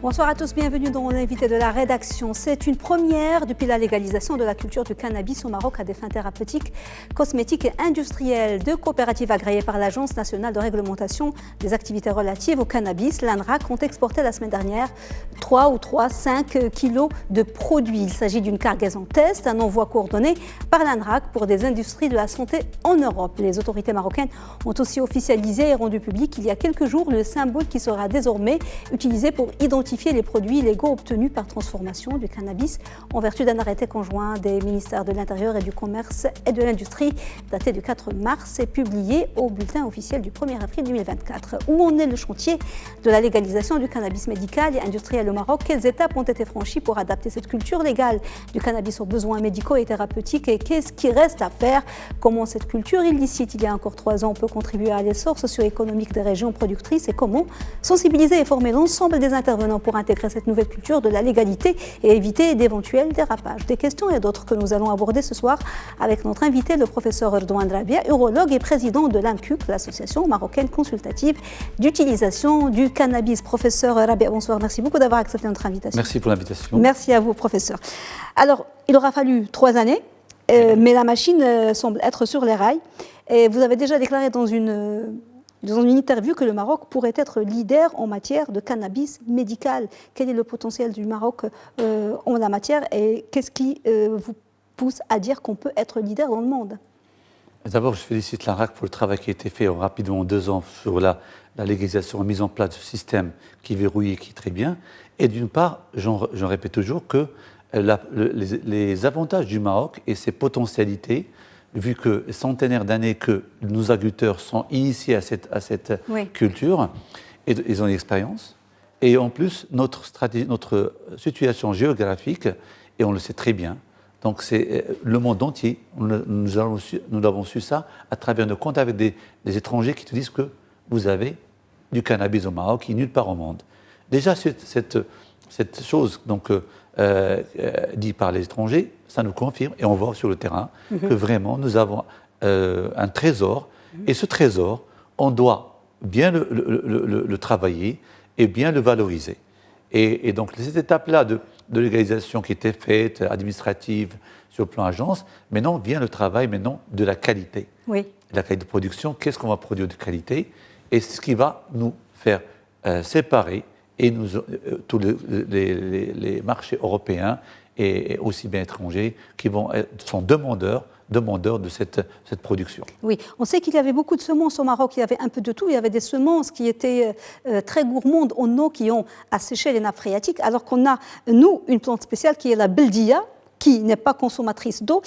Bonsoir à tous, bienvenue dans l'invité de la rédaction. C'est une première depuis la légalisation de la culture du cannabis au Maroc à des fins thérapeutiques, cosmétiques et industrielles. Deux coopératives agréées par l'Agence nationale de réglementation des activités relatives au cannabis, l'ANRAC, ont exporté la semaine dernière 5 kilos de produits. Il s'agit d'une cargaison test, un envoi coordonné par l'ANRAC pour des industries de la santé en Europe. Les autorités marocaines ont aussi officialisé et rendu public il y a quelques jours le symbole qui sera désormais utilisé pour identifier les produits illégaux obtenus par transformation du cannabis en vertu d'un arrêté conjoint des ministères de l'Intérieur et du Commerce et de l'Industrie daté du 4 mars et publié au bulletin officiel du 1er avril 2024. Où en est le chantier de la légalisation du cannabis médical et industriel au Maroc? Quelles étapes ont été franchies pour adapter cette culture légale du cannabis aux besoins médicaux et thérapeutiques? Et qu'est-ce qui reste à faire? Comment cette culture illicite, il y a encore 3 ans, peut contribuer à l'essor socio-économique des régions productrices? Et comment sensibiliser et former l'ensemble des intervenants pour intégrer cette nouvelle culture de la légalité et éviter d'éventuels dérapages? Des questions et d'autres que nous allons aborder ce soir avec notre invité, le professeur Redouane Rabia, urologue et président de l'AMCUC, l'association marocaine consultative d'utilisation du cannabis. Professeur Rabia, bonsoir, merci beaucoup d'avoir accepté notre invitation. Merci pour l'invitation. Merci à vous, professeur. Alors, il aura fallu 3 années, mais la machine semble être sur les rails. Et vous avez déjà déclaré dans une interview que le Maroc pourrait être leader en matière de cannabis médical. Quel est le potentiel du Maroc en la matière et qu'est-ce qui vous pousse à dire qu'on peut être leader dans le monde? D'abord, je félicite l'ANRAC pour le travail qui a été fait rapidement en 2 ans sur la légalisation et la mise en place de ce système qui est verrouillé, qui est très bien. Et d'une part, j'en répète toujours que les avantages du Maroc et ses potentialités, vu que centenaires d'années que nos agriculteurs sont initiés à cette culture, et ils ont l'expérience. Et en plus, notre situation géographique, et on le sait très bien, donc c'est le monde entier, nous avons su ça à travers nos comptes avec des étrangers qui te disent que vous avez du cannabis au Maroc qui est nulle part au monde. Déjà, cette chose donc, dit par les étrangers, ça nous confirme, et on voit sur le terrain que vraiment nous avons un trésor, et ce trésor, on doit bien le travailler et bien le valoriser. Et donc cette étape-là de légalisation qui était faite, administrative, sur le plan agence, maintenant vient le travail maintenant de la qualité. Oui. La qualité de production, qu'est-ce qu'on va produire de qualité, et ce qui va nous faire séparer et tous les marchés européens et aussi bien étrangers qui sont demandeurs de cette production. Oui, on sait qu'il y avait beaucoup de semences au Maroc, il y avait un peu de tout, il y avait des semences qui étaient très gourmandes en eau, qui ont asséché les nappes phréatiques, alors qu'on a, nous, une plante spéciale qui est la beldia, qui n'est pas consommatrice d'eau,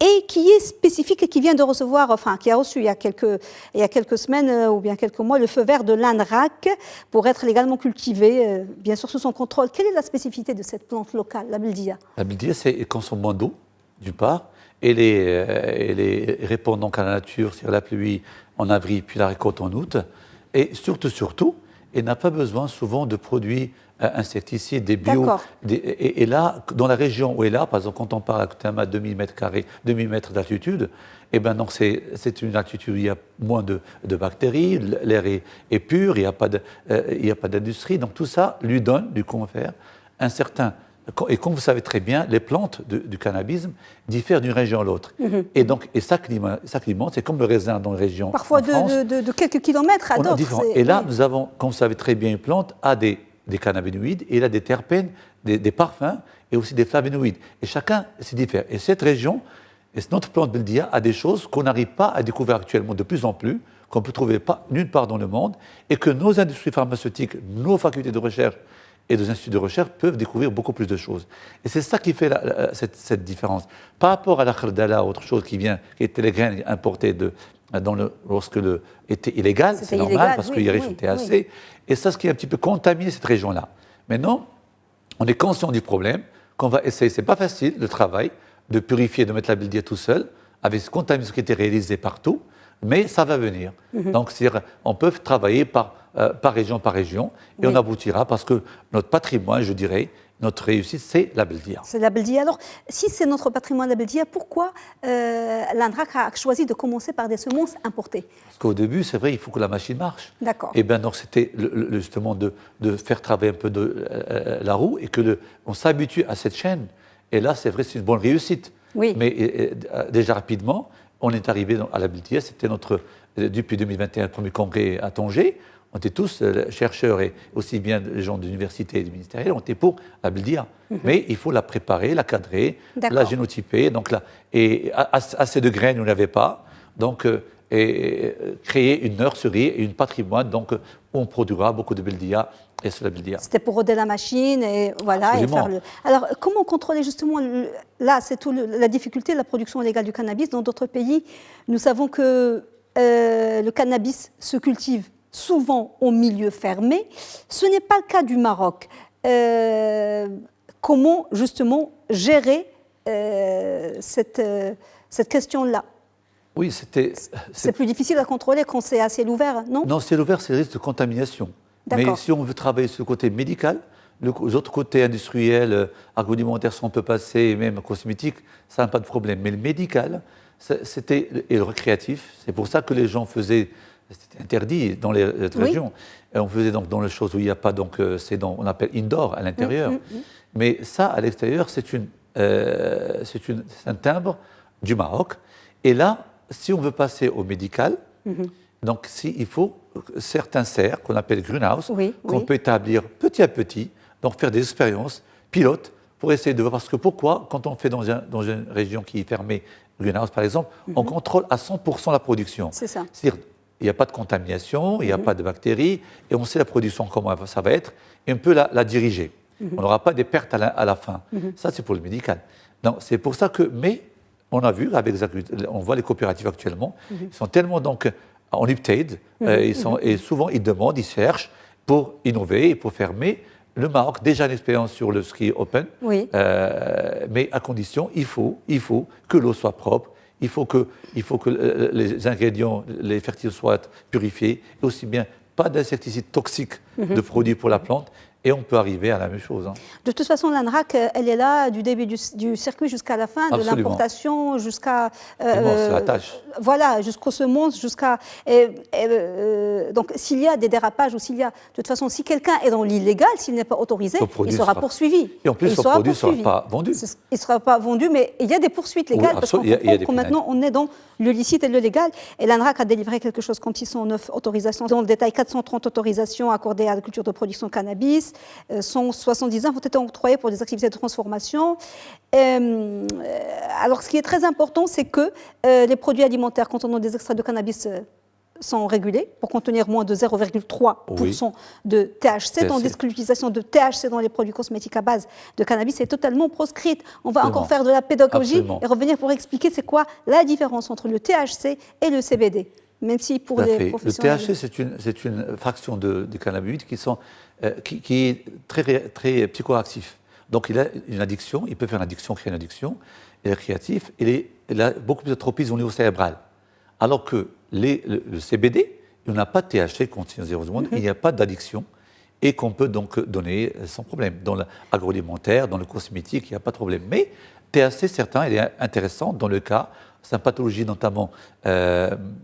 et qui est spécifique et qui vient de recevoir, enfin, qui a reçu il y a quelques semaines ou bien quelques mois, le feu vert de l'ANRAC pour être légalement cultivée, bien sûr sous son contrôle. Quelle est la spécificité de cette plante locale, la beldia? La beldia, c'est qu'elle consomme moins d'eau, d'une part, et les répond donc à la nature, c'est-à-dire la pluie en avril, puis la récolte en août, et surtout, elle n'a pas besoin souvent de produits insecticides, des bio. Et là, dans la région où elle est là, par exemple, quand on parle à 2000 mètres d'altitude, eh ben donc c'est une altitude où il y a moins de bactéries, l'air est pur, il n'y a pas d'industrie. Donc tout ça lui confère un certain... Et comme vous savez très bien, les plantes du cannabis diffèrent d'une région à l'autre. Et ça climat, c'est comme le raisin dans les régions. Parfois de quelques kilomètres à d'autres. Et là, nous avons, comme vous savez très bien, une plante a des cannabinoïdes, et elle a des terpènes, des parfums, et aussi des flavonoïdes. Et chacun, c'est différent. Et cette région, notre plante beldia a des choses qu'on n'arrive pas à découvrir actuellement de plus en plus, qu'on ne peut trouver nulle part dans le monde, et que nos industries pharmaceutiques, nos facultés de recherche, et des instituts de recherche peuvent découvrir beaucoup plus de choses. Et c'est ça qui fait cette différence. Par rapport à la khardala, autre chose qui était les graines importées lorsque était illégal, c'est normal, parce qu'il y avait du THC. Et ça, ce qui a un petit peu contaminé cette région-là. Maintenant, on est conscient du problème, qu'on va essayer, c'est pas facile, le travail, de purifier, de mettre la beldia tout seul, avec ce contamination qui était réalisé partout, mais ça va venir. Donc, c'est-à-dire, on peut travailler par région, et on aboutira parce que notre patrimoine, je dirais, Notre réussite, c'est la Beldia. C'est la Beldia. Alors, si c'est notre patrimoine la Beldia, pourquoi l'ANRAC a choisi de commencer par des semences importées? Parce qu'au début, c'est vrai, il faut que la machine marche. D'accord. Et bien, donc, c'était justement de faire travailler un peu la roue et que on s'habitue à cette chaîne. Et là, c'est vrai, c'est une bonne réussite. Oui. Mais déjà rapidement, on est arrivé à la Beldia. C'était depuis 2021, le premier congrès à Tanger. On était tous chercheurs et aussi bien les gens de l'université et du ministériel, on était pour la Beldia. Mais il faut la préparer, la cadrer, la génotyper. Donc et assez de graines, on n'avait pas. Donc, créer une nurserie et un patrimoine donc, où on produira beaucoup de Beldia et sur la Beldia. C'était pour roder la machine et voilà. Absolument. Alors, comment contrôler justement, là, c'est tout la difficulté de la production légale du cannabis. Dans d'autres pays, nous savons que le cannabis se cultive souvent au milieu fermé. Ce n'est pas le cas du Maroc. Comment justement gérer cette question-là? Oui, c'est plus difficile à contrôler quand c'est à ciel ouvert, non? Non, ciel ouvert, c'est le risque de contamination. Mais si on veut travailler sur le côté médical, les autres côtés industriels, agroalimentaires, si on peut passer, et même cosmétiques, ça n'a pas de problème. Mais le médical, et le récréatif, c'est pour ça que les gens faisaient. C'était interdit dans les régions. Et on faisait donc dans les choses où il n'y a pas, donc on appelle indoor à l'intérieur. Mais ça, à l'extérieur, c'est un timbre du Maroc. Et là, si on veut passer au médical, donc il faut certains serres qu'on appelle greenhouse, qu'on peut établir petit à petit, donc faire des expériences pilotes pour essayer de voir. Parce que pourquoi, quand on fait dans une région qui est fermée, greenhouse par exemple, on contrôle à 100% la production. C'est ça. C'est-à-dire, il n'y a pas de contamination, il n'y a pas de bactéries, et on sait la production, comment ça va être, et on peut la diriger. On n'aura pas des pertes à la fin. Ça, c'est pour le médical. C'est pour ça que, mais on a vu, on voit les coopératives actuellement, ils sont tellement donc en uptake, et souvent ils demandent, ils cherchent pour innover et pour fermer. Le Maroc, déjà une expérience sur le ski open, mais à condition, il faut que l'eau soit propre. Il faut que les ingrédients, les fertiles soient purifiés, et aussi bien pas d'insecticides toxiques de produits pour la plante, et on peut arriver à la même chose. De toute façon, l'ANRAC, elle est là du début du circuit jusqu'à la fin, Absolument. De l'importation jusqu'à... c'est la tâche. Voilà, jusqu'aux semences, jusqu'à... donc, s'il y a des dérapages ou s'il y a... De toute façon, si quelqu'un est dans l'illégal, s'il n'est pas autorisé, il sera poursuivi. Et en plus, son produit ne sera pas vendu. Il ne sera pas vendu, mais il y a des poursuites légales, parce qu'on comprend que maintenant, on est dans le licite et le légal. Et l'ANRAC a délivré quelque chose comme 609 autorisations, dans le détail 430 autorisations accordées à la culture de production cannabis. 179 ont été octroyés pour des activités de transformation. Alors, ce qui est très important, c'est que les produits alimentaires contenant des extraits de cannabis sont régulés pour contenir moins de 0,3% de THC, tandis que l'utilisation de THC dans les produits cosmétiques à base de cannabis est totalement proscrite. On va encore faire de la pédagogie et revenir pour expliquer c'est quoi la différence entre le THC et le CBD. Même si pour les professionnels... Le THC, c'est une fraction du cannabinoïde qui est très psychoactif. Donc il a une addiction, il peut faire une addiction, créer une addiction. Il est créatif, il a beaucoup plus de tropisme au niveau cérébral. Alors que le CBD, il n'y a pas de THC contient 0 secondes, il n'y a pas d'addiction et qu'on peut donc donner sans problème. Dans l'agroalimentaire, dans le cosmétique, il n'y a pas de problème. Mais THC, certains, il est intéressant dans le cas, c'est une pathologie notamment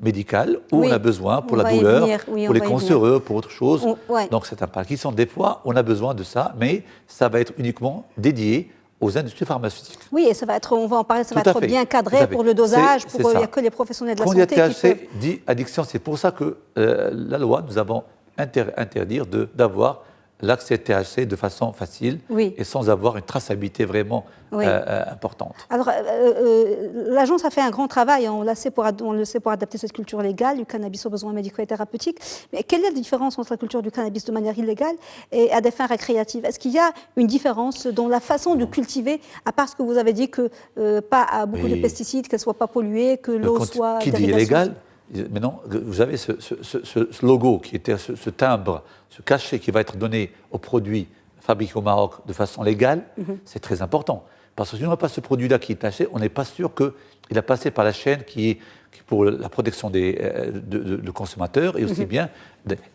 médicale où on a besoin pour la douleur, pour les cancéreux, pour autre chose. Donc c'est un Parkinson. Des fois, on a besoin de ça, mais ça va être uniquement dédié aux industries pharmaceutiques. Oui, et ça va être, on va en parler, ça va être bien cadré pour le dosage, il n'y a que les professionnels de la santé qui peuvent... Quand il y a THC dit addiction, c'est pour ça que la loi, nous avons interdire d'avoir l'accès THC de façon facile et sans avoir une traçabilité vraiment importante. Alors, l'agence a fait un grand travail, on le sait pour adapter cette culture légale du cannabis aux besoins médicaux et thérapeutiques. Mais quelle est la différence entre la culture du cannabis de manière illégale et à des fins récréatives? Est-ce qu'il y a une différence dans la façon de cultiver, à part ce que vous avez dit, que pas beaucoup de pesticides, qu'elle ne soit pas polluée, que l'eau soit... Qui dit illégal? Maintenant, vous avez ce logo qui était ce timbre, ce cachet qui va être donné aux produits fabriqués au Maroc de façon légale, c'est très important. Parce que si on n'a pas ce produit-là qui est taché, on n'est pas sûr qu'il a passé par la chaîne qui pour la protection de consommateurs et aussi bien.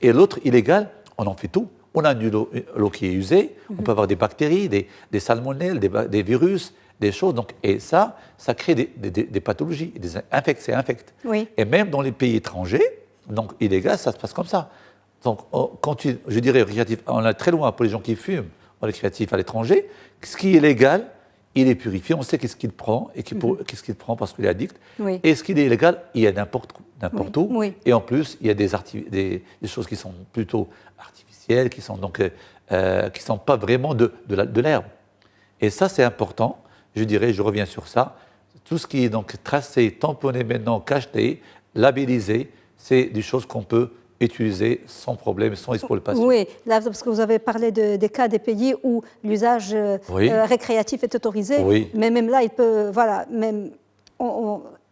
Et l'autre illégal, on en fait tout. On a une l'eau qui est usée, on peut avoir des bactéries, des salmonelles, des virus, des choses. Donc, et ça crée des pathologies, c'est infect. Oui. Et même dans les pays étrangers, donc illégaux, ça se passe comme ça. Donc, je dirais récréatif, on est très loin pour les gens qui fument en récréatif à l'étranger. Ce qui est légal, il est purifié, on sait qu'est-ce qu'il prend et qu'est-ce qu'il prend parce qu'il est addict. Oui. Et ce qui est illégal, il y a n'importe où. Oui. Et en plus, il y a des choses qui sont plutôt artificielles, qui sont donc qui sont pas vraiment de l'herbe. Et ça, c'est important. Je dirais, je reviens sur ça. Tout ce qui est donc tracé, tamponné maintenant, cacheté, labellisé, c'est des choses qu'on peut utiliser sans problème, sans risque pour le patient. Oui, là, parce que vous avez parlé des cas des pays où l'usage récréatif est autorisé, mais même là, il peut, voilà, même,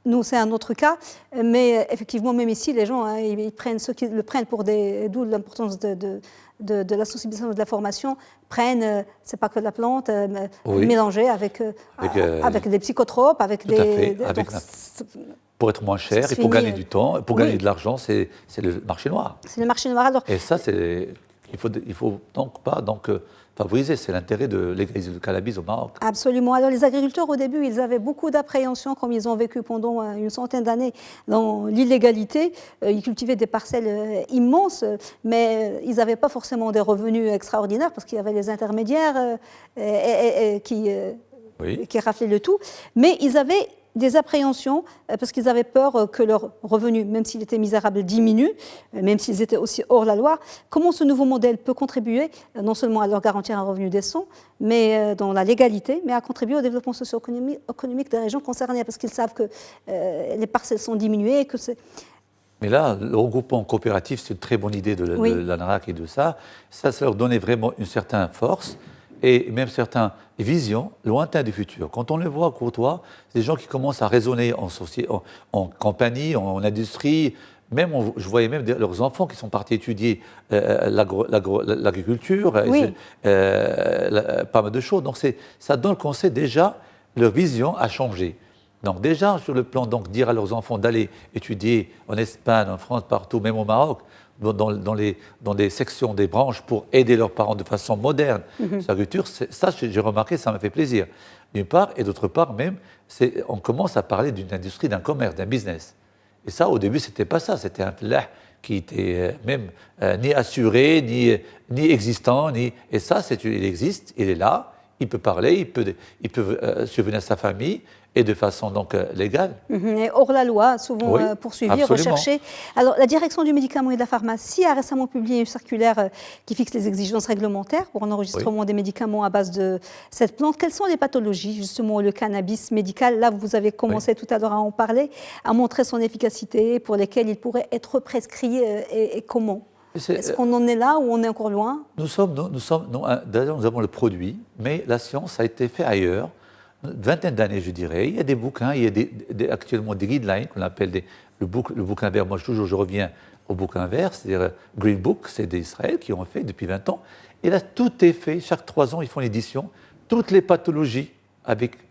nous, c'est un autre cas, mais effectivement, même ici, les gens, ils prennent, ceux qui le prennent pour d'où l'importance de la sensibilisation et de la formation, prennent, c'est pas que de la plante, mélangée avec des psychotropes, avec pour être moins cher et pour gagner du temps, pour gagner de l'argent, c'est le marché noir. C'est le marché noir. Alors, et ça, il faut donc pas favoriser. C'est l'intérêt de légaliser le cannabis au Maroc. Absolument. Alors les agriculteurs, au début, ils avaient beaucoup d'appréhension, comme ils ont vécu pendant une centaine d'années dans l'illégalité. Ils cultivaient des parcelles immenses, mais ils n'avaient pas forcément des revenus extraordinaires parce qu'il y avait les intermédiaires qui raflaient le tout. Mais ils avaient des appréhensions parce qu'ils avaient peur que leur revenu, même s'il était misérable, diminue, même s'ils étaient aussi hors la loi. Comment ce nouveau modèle peut contribuer non seulement à leur garantir un revenu décent, mais dans la légalité, mais à contribuer au développement socio-économique des régions concernées, parce qu'ils savent que les parcelles sont diminuées et que c'est... Mais là, le regroupement coopératif, c'est une très bonne idée de l'ANRAC et de ça. Ça leur donnait vraiment une certaine force et même certaines visions lointaines du futur. Quand on le voit courtois, c'est des gens qui commencent à raisonner en compagnie, en industrie. Même, je voyais même leurs enfants qui sont partis étudier l'agriculture, pas mal de choses. Donc ça donne qu'on sait déjà leur vision a changé. Donc déjà sur le plan, donc dire à leurs enfants d'aller étudier en Espagne, en France, partout, même au Maroc, dans des sections, des branches pour aider leurs parents de façon moderne. L'agriculture, ça j'ai remarqué, ça m'a fait plaisir. D'une part, et d'autre part même, on commence à parler d'une industrie, d'un commerce, d'un business. Et ça, au début, c'était pas ça. C'était un flah qui était même ni assuré, ni existant, et ça, il existe, il est là, il peut parler, il peut subvenir à sa famille, et de façon donc légale. Et hors la loi, souvent poursuivi, recherché. Alors, la direction du médicament et de la pharmacie a récemment publié une circulaire qui fixe les exigences réglementaires pour l'enregistrement des médicaments à base de cette plante. Quelles sont les pathologies, justement, le cannabis médical? Là, vous avez commencé tout à l'heure à en parler, à montrer son efficacité, pour lesquelles il pourrait être prescrit et comment? Est-ce qu'on en est là ou on est encore loin? D'ailleurs, nous avons le produit, mais la science a été faite ailleurs. Une vingtaine d'années, je dirais. Il y a des bouquins, il y a actuellement des guidelines qu'on appelle le bouquin vert. Moi, je reviens au bouquin vert, c'est-à-dire Green Book, c'est d'Israël qui ont fait depuis 20 ans. Et là, tout est fait. Chaque 3 ans, ils font une édition. Toutes les pathologies,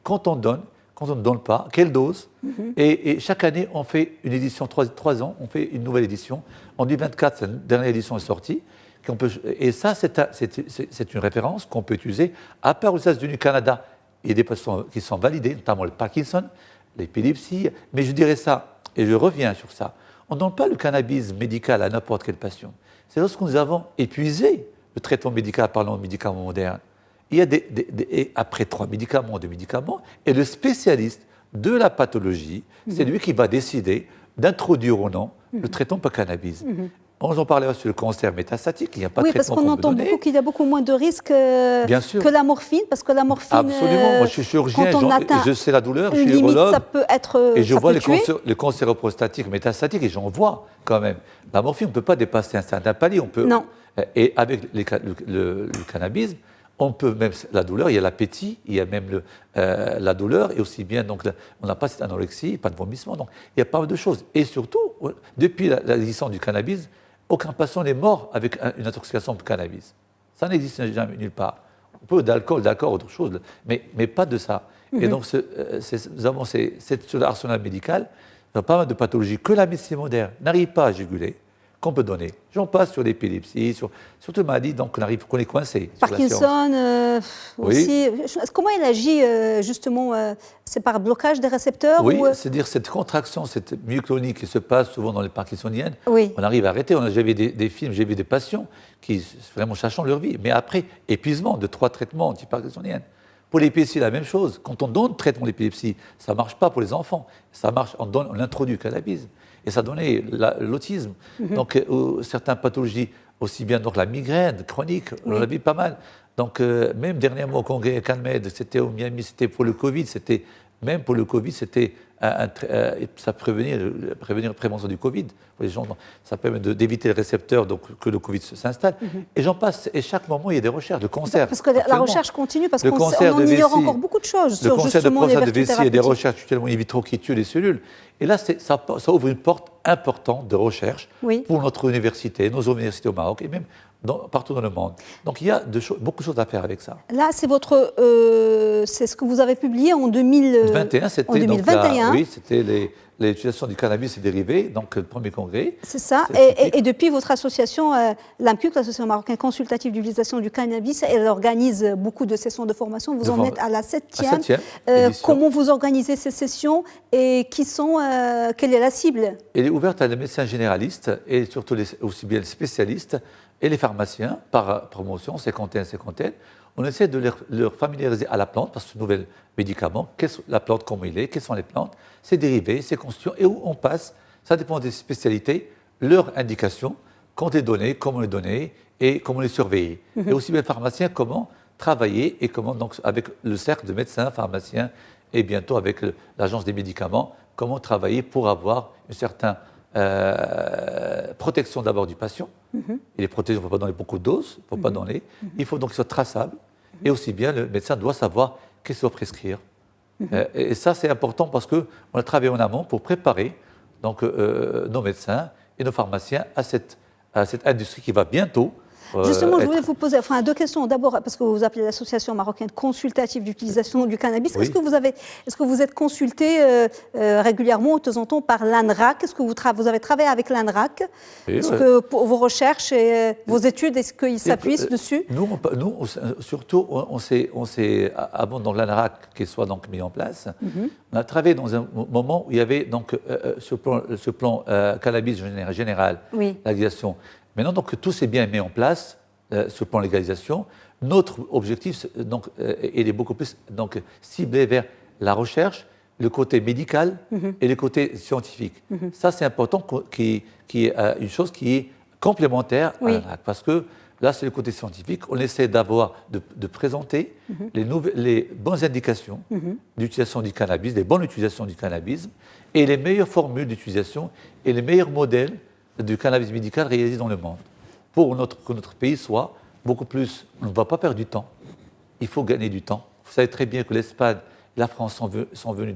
quand on donne, quand on ne donne pas, quelle dose. Et chaque année, on fait une édition, 3 ans, on fait une nouvelle édition. En 2024, la dernière édition est sortie. Et ça, c'est une référence qu'on peut utiliser, à part aux États-Unis, Canada. Il y a des patients qui sont validés, notamment le Parkinson, l'épilepsie. Mais je dirais ça, et je reviens sur ça, on ne donne pas le cannabis médical à n'importe quel patient. C'est lorsque nous avons épuisé le traitement médical par les médicaments modernes. Il y a et après 2 médicaments, et le spécialiste de la pathologie, c'est lui qui va décider d'introduire ou non le traitement par cannabis. On en parlait sur le cancer métastatique, il n'y a pas de traitement. Oui, parce qu'on entend beaucoup qu'il y a beaucoup moins de risques que la morphine, parce que la morphine, absolument. Moi, je suis chirurgien, je sais la douleur, je suis limite, urologue, ça peut être, et je vois les cancers prostatiques, métastatiques, et j'en vois quand même. La morphine, on ne peut pas dépasser un certain palier. Non. Et avec le cannabis, on peut même la douleur, il y a l'appétit, il y a même la douleur, et aussi bien, donc, on n'a pas cette anorexie, pas de vomissement. Donc, il y a pas mal de choses. Et surtout, depuis l'existence du cannabis, aucun patient n'est mort avec une intoxication de cannabis. Ça n'existe jamais nulle part. On peut d'alcool, d'accord, autre chose, mais pas de ça. Et donc, nous avons sur l'arsenal médical, nous avons pas mal de pathologies que la médecine moderne n'arrive pas à juguler, qu'on peut donner. J'en passe sur l'épilepsie, sur toutes les maladies qu'on est coincé. Parkinson aussi. Comment il agit justement c'est par blocage des récepteurs? Oui, c'est-à-dire cette contraction, cette myoclonique qui se passe souvent dans les parkinsoniennes, oui. On arrive à arrêter. J'ai vu des films, j'ai vu des patients qui vraiment changent leur vie. Mais après, épuisement de 3 traitements anti-parkinsoniennes. Pour l'épilepsie, la même chose. Quand on donne le traitement d'épilepsie, ça ne marche pas pour les enfants. Ça marche, on introduit le cannabis. Et ça donnait l'autisme. Donc, certaines pathologies, aussi bien donc, la migraine chronique, on l'a vu pas mal. Donc, même dernièrement au congrès CanMed, c'était au Miami, c'était pour le Covid, même pour le Covid, c'était ça prévenir prévention du Covid. Pour les gens, ça permet d'éviter les récepteurs donc, que le Covid s'installe. Et j'en passe. Et chaque moment, il y a des recherches. Le cancer. Parce que la recherche continue, parce qu'on ignore encore beaucoup de choses sur justement les vertus thérapeutiques. Le cancer de prostate, de vessie, il y a des recherches actuellement in vitro qui tuent les cellules. Et là, ça ouvre une porte importante de recherche pour notre université, nos universités au Maroc et même partout dans le monde. Donc il y a beaucoup de choses à faire avec ça. Là, c'est c'est ce que vous avez publié en 2021. C'était 2021. Oui, c'était l'utilisation du cannabis et dérivés, donc le premier congrès. C'est ça. Et depuis votre association, l'AMCUC, l'Association marocaine consultative d'utilisation du cannabis, elle organise beaucoup de sessions de formation. Vous en êtes à la 7e. Comment vous organisez ces sessions et quelle est la cible? Elle est ouverte à les médecins généralistes et surtout aussi bien les spécialistes et les pharmaciens par promotion, cinquantaine. On essaie de leur familiariser à la plante, parce que ce nouvel médicament, la plante, comment il est, quelles sont les plantes, ses dérivés, ses constituants, et où on passe, ça dépend des spécialités, leurs indications, quand les donner, comment les donner, et comment les surveiller. Et aussi bien les pharmaciens, comment travailler, et comment, donc, avec le cercle de médecins, pharmaciens, et bientôt avec l'agence des médicaments, comment travailler pour avoir une certaine protection d'abord du patient. Et les protéger, il ne faut pas donner beaucoup de doses, il faut pas donner. Il faut donc qu'ils soient traçables. Et aussi bien, le médecin doit savoir qu'est-ce qu'il doit prescrire. Et ça, c'est important parce qu'on a travaillé en amont pour préparer donc, nos médecins et nos pharmaciens à cette industrie qui va bientôt. Justement, je voulais vous poser deux questions. D'abord, parce que vous appelez l'Association marocaine consultative d'utilisation du cannabis. Oui. Est-ce que vous êtes consulté régulièrement, de temps en temps, par l'ANRAC? Est-ce que vous avez travaillé avec l'ANRAC? Est-ce que pour vos recherches et vos études, est-ce qu'ils s'appuient dessus? Nous, surtout, on s'est avant donc l'ANRAC qui soit donc mis en place, on a travaillé dans un moment où il y avait donc sur le plan cannabis général, la légalisation. Maintenant, donc, tout s'est bien mis en place sur le plan légalisation. Notre objectif, donc, il est beaucoup plus donc, ciblé vers la recherche, le côté médical et le côté scientifique. Ça, c'est important qu'il y ait une chose qui est complémentaire à l'ANRAC. Parce que là, c'est le côté scientifique. On essaie de présenter les bonnes indications d'utilisation du cannabis, des bonnes utilisations du cannabis et les meilleures formules d'utilisation et les meilleurs modèles du cannabis médical réalisé dans le monde. Pour que notre pays soit beaucoup plus... On ne va pas perdre du temps. Il faut gagner du temps. Vous savez très bien que l'Espagne et la France sont venus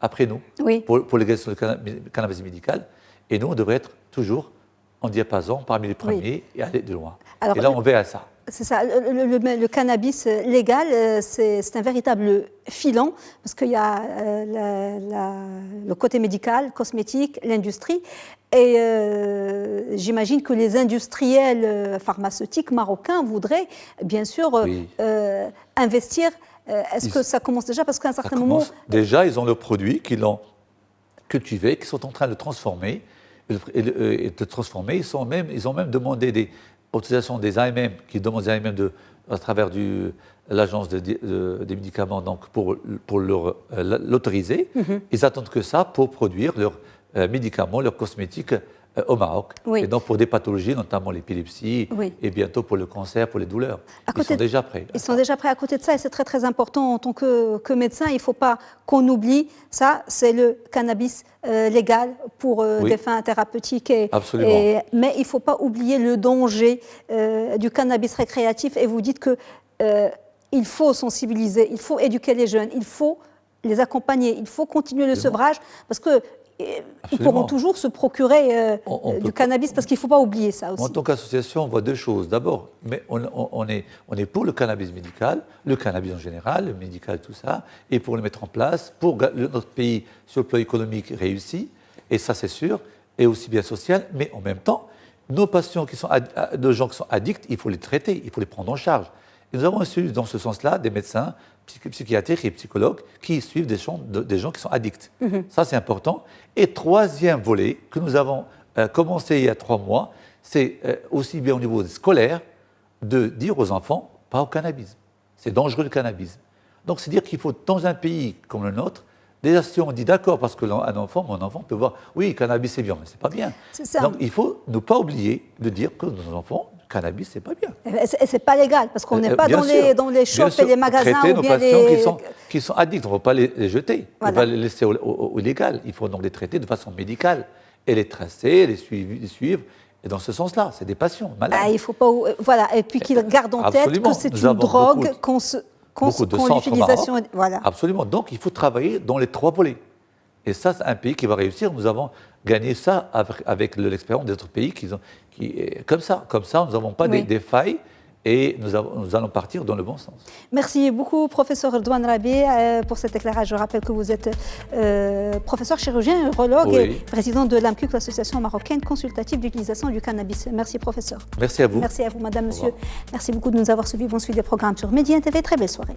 après nous pour l'égalisation du cannabis médical. Et nous, on devrait être toujours en diapason parmi les premiers et aller de loin. Alors, et là, on verra ça. C'est ça. Le cannabis légal, c'est un véritable filon, parce qu'il y a le côté médical, cosmétique, l'industrie. Et j'imagine que les industriels pharmaceutiques marocains voudraient, bien sûr, investir. Est-ce que ça commence déjà? Parce qu'à un certain moment... Déjà, ils ont leurs produits qu'ils ont cultivés, qu'ils sont en train de transformer. Ils ont même demandé l'utilisation des AMM, qui demandent des AMM à travers l'agence des médicaments donc pour l'autoriser. Ils attendent que ça pour produire leurs médicaments, leurs cosmétiques au Maroc. Et donc pour des pathologies, notamment l'épilepsie, et bientôt pour le cancer, pour les douleurs. Ils sont déjà prêts. Ils sont déjà prêts à côté de ça, et c'est très très important en tant que médecin. Il ne faut pas qu'on oublie ça, c'est le cannabis légal pour des fins thérapeutiques. Absolument. Mais il ne faut pas oublier le danger du cannabis récréatif. Et vous dites qu'il faut sensibiliser, il faut éduquer les jeunes, il faut les accompagner, il faut continuer le sevrage, parce que ils pourront toujours se procurer du cannabis, parce qu'il ne faut pas oublier ça aussi. En tant qu'association, on voit deux choses. D'abord, mais on est pour le cannabis médical, le cannabis en général, le médical, tout ça, et pour le mettre en place, pour que notre pays, sur le plan économique, réussi, et ça c'est sûr, et aussi bien social, mais en même temps, nos patients de gens qui sont addicts, il faut les traiter, il faut les prendre en charge. Et nous avons reçu dans ce sens-là des médecins, psychiatriques et psychologues qui suivent des gens qui sont addicts. Ça, c'est important. Et troisième volet que nous avons commencé il y a 3 mois, c'est aussi bien au niveau scolaire de dire aux enfants, pas au cannabis. C'est dangereux le cannabis. Donc, c'est dire qu'il faut, dans un pays comme le nôtre, déjà, si on dit d'accord, parce que mon enfant peut voir, oui, le cannabis c'est bien, mais c'est pas bien. Donc, il faut ne pas oublier de dire que nos enfants, le cannabis c'est pas bien. Et c'est pas légal, parce qu'on n'est pas dans les shops et les magasins traiter ou nos bien patients qui sont addicts, on ne va pas les jeter, on Voilà. va les laisser au légal. Il faut donc les traiter de façon médicale et les tracer, les suivre. Et dans ce sens-là, c'est des patients malades. il faut pas, voilà, et puis qu'ils gardent en tête Absolument. que c'est Nous une avons drogue beaucoup de centres l'utilisation. au Maroc. Voilà. Absolument. Donc, il faut travailler dans les 3 volets. Et ça, c'est un pays qui va réussir. Nous avons gagné ça avec l'expérience des autres pays comme ça. Comme ça, nous n'avons pas des failles et nous allons partir dans le bon sens. Merci beaucoup, professeur Redouane Rabi, pour cet éclairage. Je rappelle que vous êtes professeur chirurgien, urologue et président de l'AMCUC, l'association marocaine consultative d'utilisation du cannabis. Merci, professeur. Merci à vous. Merci à vous, madame, monsieur. Merci beaucoup de nous avoir suivis. Bon suivi des programmes sur Média TV. Très belle soirée.